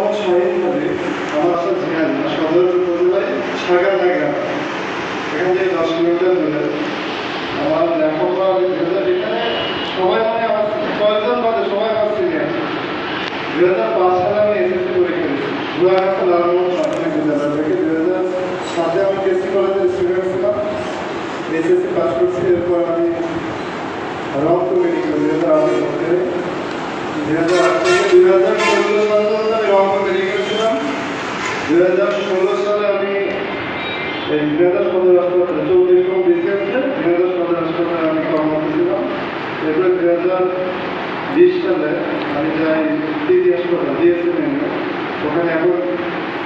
মোহাম্মদ শাহিন হবে আমার বাসা ঝিনাইদহ সদর উপজেলায় সাগারদা গ্রাম। এখান থেকে 10 কিলোমিটার দূরে। আমার লেখাপড়া এখানে সবাই মানে আমার কয়েকজন বাদে সবাই আমার সিনিয়র। 2005 সালে আমি এসএসসি পরীক্ষা দিয়েছি গুয়াহাটি লালমোহন প্রাথমিক বিদ্যালয় থেকে। 2007 আমি কেসি কলেজের স্টুডেন্ট ছিলাম, এসএসসি পাস করছি। এরপর আমি রংপুর মেডিকেল 2008 সালে 2008 থেকে 2016 সাল পর্যন্ত আমি রংপুর মেডিকেল ছিলাম। 2016 সালে আমি এই বিনাদাস সদর হাসপাতালে 24 ডিসেম্বরে বিনাদাস সদর হাসপাতালে আমি কর্মরত ছিলাম। এরপর 2020 সালে আমি যাই সিটি হাসপাতাল ডিএসএম, ওখানে এখন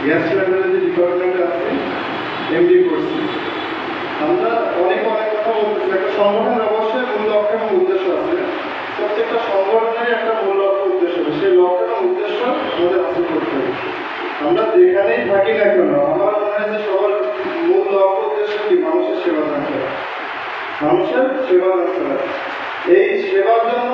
গ্যাস্ট্রোএন্টারোলজি ডিপার্টমেন্টে আছি, এমডি করছি। আমরা অনেক কথা বলতেছি। একটা সংগঠনের অবশ্যই মূল লক্ষ্য এবং উদ্দেশ্য আছে। প্রত্যেকটা সংগঠনের একটা মূল লক্ষ্য উদ্দেশ্য আছে। সেই লক্ষ্য এবং উদ্দেশ্য আমাদের হাসিল করতে হবে। আমরা যেখানেই থাকি না কেন, আমার মনে হয় যে সবার মূল লক্ষ্য উদ্দেশ্য কি? মানুষের সেবা করতে হবে, মানুষের সেবা করতে হবে। এই সেবার জন্য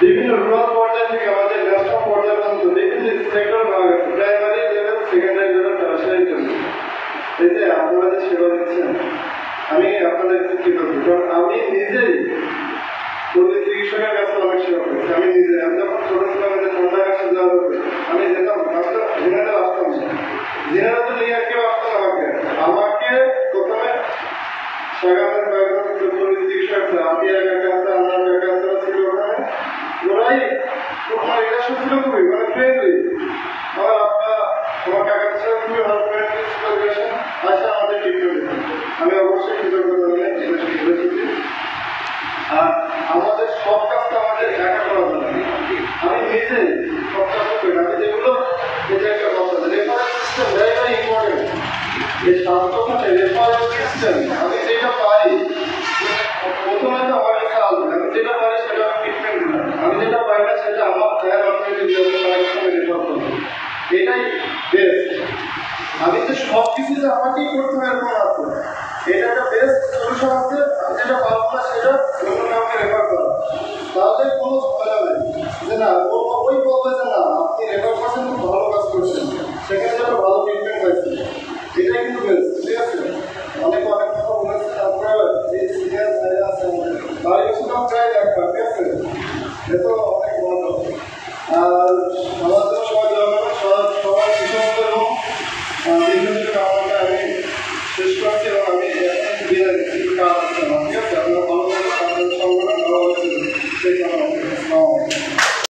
বিভিন্ন রুরাল পর্যায় থেকে আমাদের ন্যাশনাল পর্যায় পর্যন্ত বিভিন্ন সেক্টর ভাগ আছে, primary level, secondary level, tertiary level. এই যে আপনারা যে সেবা দিচ্ছেন, আমি আপনাদের কৃতজ্ঞ। কারণ আমি নিজেই পল্লী চিকিৎসকের কাছে অনেক সেবা করেছি। আমি যখন ছোট ছিলাম, ঠান্ডা কাছে যাওয়া হতো, আমি যেতাম জেনারেল আসতাম না, জেনারেল তো নিয়ে কেউ আসতো আমাকে প্রথমে সাগামের পল্লী চিকিৎসক আছে, আমি একা আছে, আমার একা আছে ছিল ওখানে। ওরাই তোমার এটা ছিল খুবই মানে ফ্রেন্ডলি। আমার আপনার তোমার কাকার সাথে খুবই ভালো ফ্রেন্ডলি সিচুয়েশন আছে, আমাদের ট্রিটমেন্ট। আমি অবশ্যই কৃতজ্ঞতা জানাই এটা শিখেছি। আর আমাদের সব কাজটা আমাদের একা করা যাবে না। আমি নিজেই সব কাজ করি না। আমি যেগুলো এটা একটা কথা, reference system very very important. এই স্বাস্থ্যখাতে রেফারেন্স সিস্টেম আমি যেটা পারি, প্রথমে তো আমার কাছে আসবে। আমি যেটা পারি সেটা আমি ট্রিটমেন্ট দিলাম, আমি যেটা পারি না সেটা আমার হায়ার অথরিটি রেফার করবো। এটাই বেস্ট। আমি যে সব কিছু যে আমাকেই করতে হবে এরকম আছে, এটা একটা বেস্ট সলিউশন আছে। আমি যেটা পারবো না সেটা অন্য কাউকে রেফার করা, তাহলে কোনো ঝামেলা নেই যে না